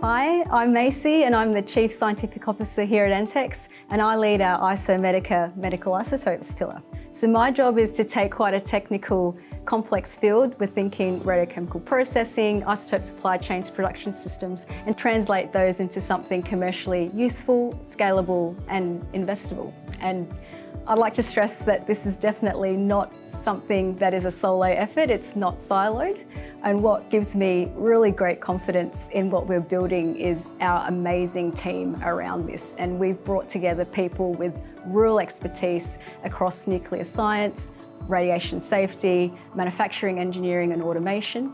Hi, I'm Massey and I'm the Chief Scientific Officer here at entX, and I lead our IsoMedica medical isotopes pillar. So my job is to take quite a technical, complex field with thinking radiochemical processing, isotope supply chains, production systems, and translate those into something commercially useful, scalable, and investable. And I'd like to stress that this is definitely not something that is a solo effort, it's not siloed. And what gives me really great confidence in what we're building is our amazing team around this. And we've brought together people with real expertise across nuclear science, radiation safety, manufacturing, engineering, and automation.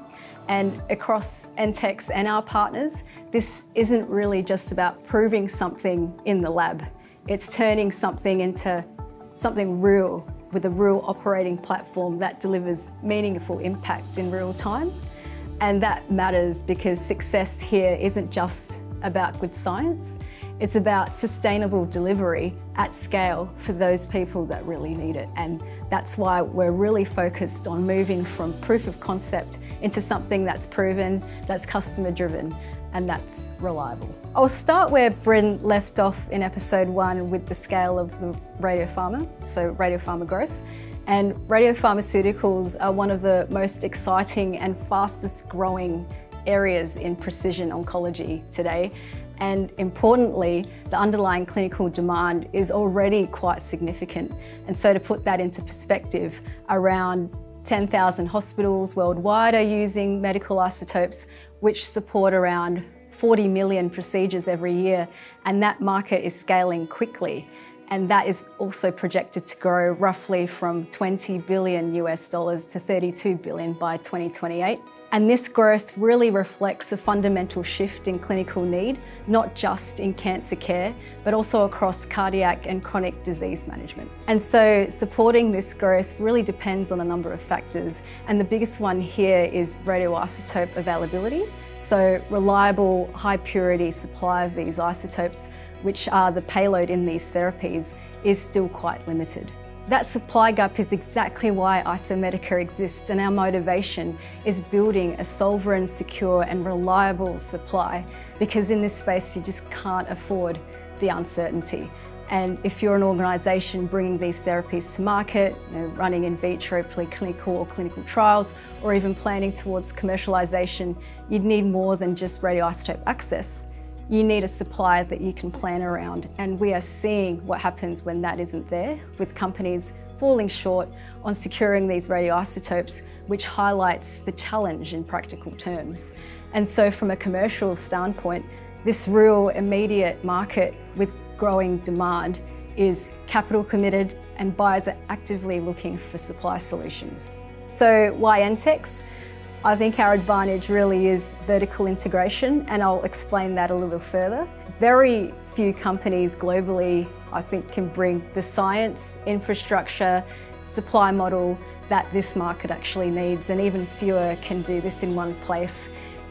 And across entX and our partners, this isn't really just about proving something in the lab. It's turning something into something real, with a real operating platform that delivers meaningful impact in real time. And that matters because success here isn't just about good science, it's about sustainable delivery at scale for those people that really need it. And that's why we're really focused on moving from proof of concept into something that's proven, that's customer driven, and that's reliable. I'll start where Bryn left off in episode 1 with the scale of the radiopharma, so radiopharma growth. And radiopharmaceuticals are one of the most exciting and fastest growing areas in precision oncology today. And importantly, the underlying clinical demand is already quite significant. And so to put that into perspective, around 10,000 hospitals worldwide are using medical isotopes, which support around 40 million procedures every year. And that market is scaling quickly. And that is also projected to grow roughly from $20 billion to 32 billion by 2028. And this growth really reflects a fundamental shift in clinical need, not just in cancer care, but also across cardiac and chronic disease management. And so supporting this growth really depends on a number of factors. And the biggest one here is radioisotope availability. So reliable, high purity supply of these isotopes, which are the payload in these therapies, is still quite limited. That supply gap is exactly why IsoMedica exists, and our motivation is building a sovereign, secure and reliable supply, because in this space you just can't afford the uncertainty. And if you're an organisation bringing these therapies to market, running in vitro, preclinical or clinical trials, or even planning towards commercialisation, you'd need more than just radioisotope access. You need a supply that you can plan around, and we are seeing what happens when that isn't there, with companies falling short on securing these radioisotopes, which highlights the challenge in practical terms. And so from a commercial standpoint, this real immediate market with growing demand is capital committed, and buyers are actively looking for supply solutions. So why entX? I think our advantage really is vertical integration, and I'll explain that a little further. Very few companies globally, I think, can bring the science, infrastructure, supply model that this market actually needs, and even fewer can do this in one place.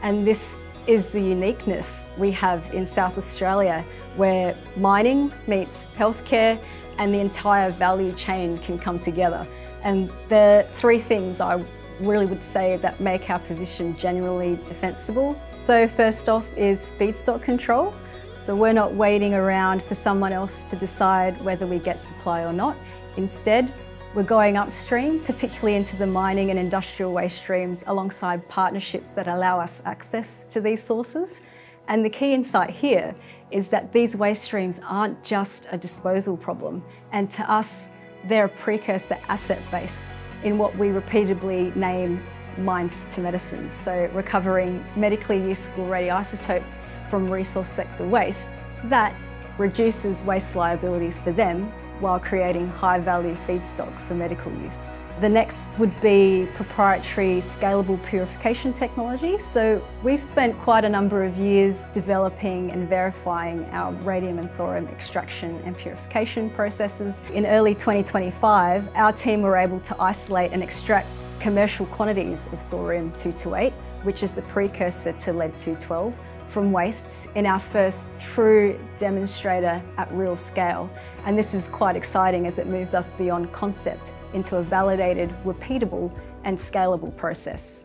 And this is the uniqueness we have in South Australia, where mining meets healthcare and the entire value chain can come together. And the three things I really would say that make our position genuinely defensible. So first off is feedstock control. So we're not waiting around for someone else to decide whether we get supply or not. Instead, we're going upstream, particularly into the mining and industrial waste streams, alongside partnerships that allow us access to these sources. And the key insight here is that these waste streams aren't just a disposal problem. And to us, they're a precursor asset base in what we repeatedly name mines to medicines. So recovering medically useful radioisotopes from resource sector waste, that reduces waste liabilities for them while creating high value feedstock for medical use. The next would be proprietary scalable purification technology. So we've spent quite a number of years developing and verifying our radium and thorium extraction and purification processes. In early 2025, our team were able to isolate and extract commercial quantities of thorium-228, which is the precursor to lead-212, from wastes in our first true demonstrator at real scale. And this is quite exciting as it moves us beyond concept into a validated, repeatable and scalable process.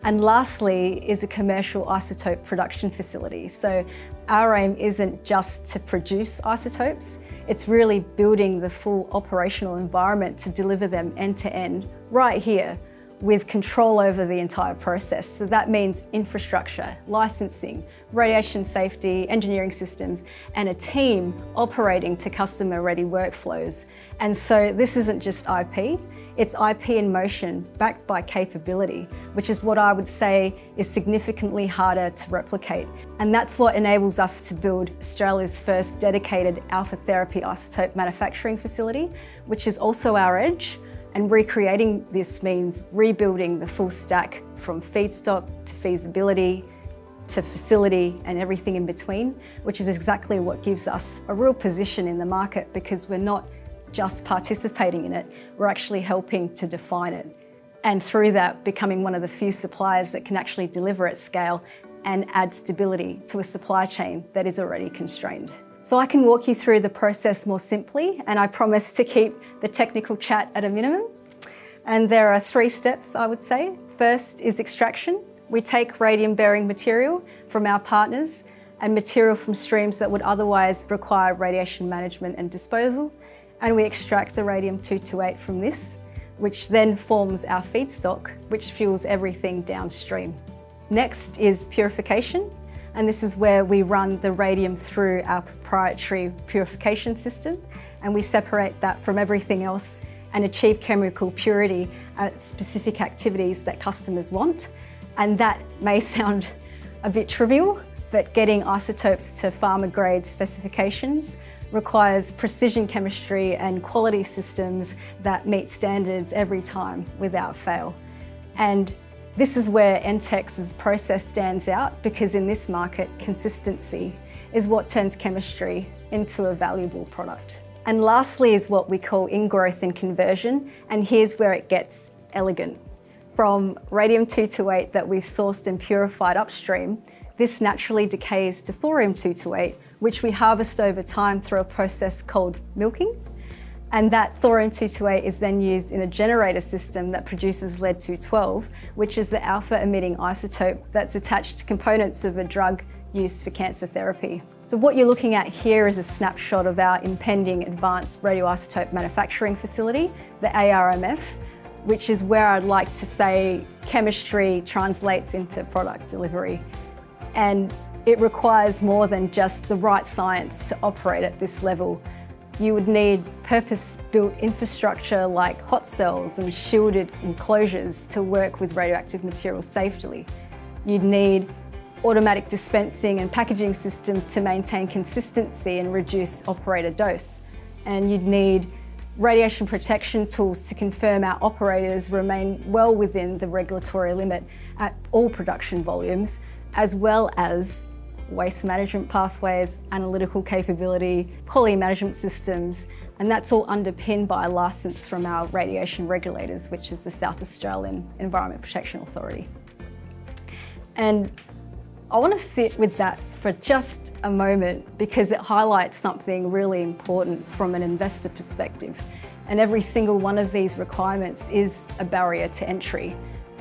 And lastly is a commercial isotope production facility. So our aim isn't just to produce isotopes, it's really building the full operational environment to deliver them end to end right here with control over the entire process. So that means infrastructure, licensing, radiation safety, engineering systems, and a team operating to customer-ready workflows. And so this isn't just IP, it's IP in motion, backed by capability, which is what I would say is significantly harder to replicate. And that's what enables us to build Australia's first dedicated alpha therapy isotope manufacturing facility, which is also our edge. And recreating this means rebuilding the full stack from feedstock to feasibility to facility and everything in between, which is exactly what gives us a real position in the market, because we're not just participating in it, we're actually helping to define it. And through that, becoming one of the few suppliers that can actually deliver at scale and add stability to a supply chain that is already constrained. So I can walk you through the process more simply, and I promise to keep the technical chat at a minimum. And there are 3 steps, I would say. First is extraction. We take radium-bearing material from our partners and material from streams that would otherwise require radiation management and disposal, and we extract the radium-228 from this, which then forms our feedstock, which fuels everything downstream. Next is purification. And this is where we run the radium through our proprietary purification system, and we separate that from everything else and achieve chemical purity at specific activities that customers want. And that may sound a bit trivial, but getting isotopes to pharma grade specifications requires precision chemistry and quality systems that meet standards every time without fail. And this is where entX's process stands out, because in this market, consistency is what turns chemistry into a valuable product. And lastly is what we call ingrowth and conversion, and here's where it gets elegant. From radium-228 that we've sourced and purified upstream, this naturally decays to thorium-228, which we harvest over time through a process called milking. And that thorium-228 is then used in a generator system that produces lead-212, which is the alpha-emitting isotope that's attached to components of a drug used for cancer therapy. So what you're looking at here is a snapshot of our impending advanced radioisotope manufacturing facility, the ARMF, which is where I'd like to say chemistry translates into product delivery. And it requires more than just the right science to operate at this level. You would need purpose-built infrastructure like hot cells and shielded enclosures to work with radioactive materials safely. You'd need automatic dispensing and packaging systems to maintain consistency and reduce operator dose. And you'd need radiation protection tools to confirm our operators remain well within the regulatory limit at all production volumes, as well as waste management pathways, analytical capability, quality management systems, and that's all underpinned by a licence from our radiation regulators, which is the South Australian Environment Protection Authority. And I want to sit with that for just a moment, because it highlights something really important from an investor perspective. And every single one of these requirements is a barrier to entry.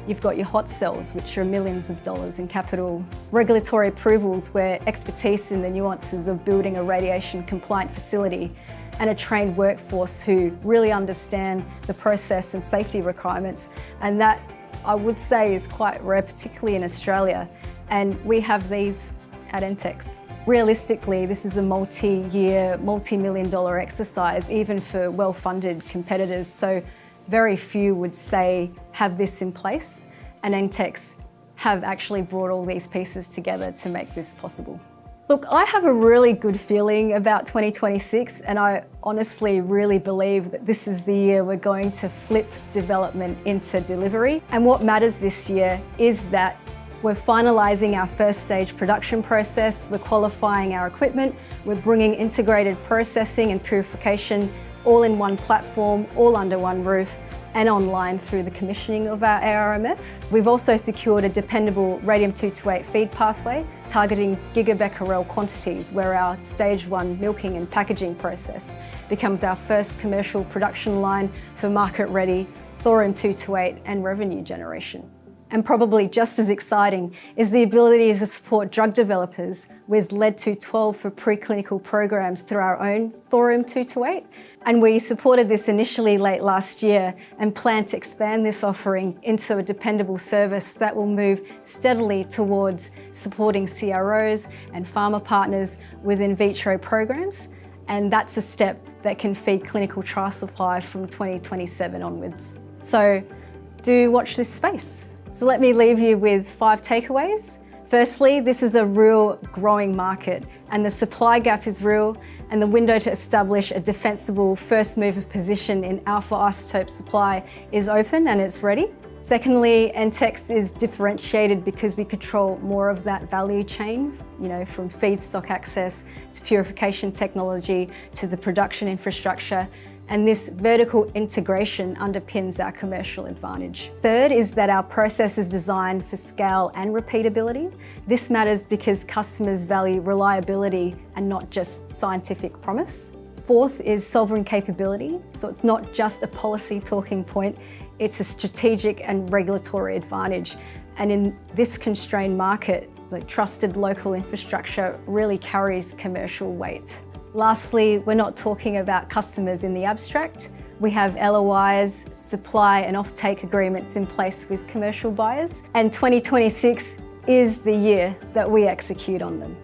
You've got your hot cells, which are millions of dollars in capital. Regulatory approvals, where expertise in the nuances of building a radiation compliant facility, and a trained workforce who really understand the process and safety requirements. And that, I would say, is quite rare, particularly in Australia. And we have these at entX. Realistically, this is a multi-year, multi-million-dollar exercise, even for well-funded competitors. So very few would say have this in place, and entX have actually brought all these pieces together to make this possible. Look, I have a really good feeling about 2026, and I honestly really believe that this is the year we're going to flip development into delivery. And what matters this year is that we're finalising our first stage production process, we're qualifying our equipment, we're bringing integrated processing and purification all in one platform, all under one roof, and online through the commissioning of our ARMF. We've also secured a dependable radium-228 feed pathway targeting gigabecquerel quantities, where our stage 1 milking and packaging process becomes our first commercial production line for market-ready thorium-228 and revenue generation. And probably just as exciting is the ability to support drug developers with lead-212 for preclinical programs through our own thorium-228. And we supported this initially late last year and plan to expand this offering into a dependable service that will move steadily towards supporting CROs and pharma partners with in vitro programs. And that's a step that can feed clinical trial supply from 2027 onwards. So do watch this space. So let me leave you with 5 takeaways. Firstly, this is a real growing market and the supply gap is real, and the window to establish a defensible first mover position in alpha isotope supply is open and it's ready. Secondly, entX is differentiated because we control more of that value chain, from feedstock access to purification technology to the production infrastructure. And this vertical integration underpins our commercial advantage. Third is that our process is designed for scale and repeatability. This matters because customers value reliability and not just scientific promise. Fourth is sovereign capability. So it's not just a policy talking point, it's a strategic and regulatory advantage. And in this constrained market, the trusted local infrastructure really carries commercial weight. Lastly, we're not talking about customers in the abstract. We have LOIs, supply and offtake agreements in place with commercial buyers, and 2026 is the year that we execute on them.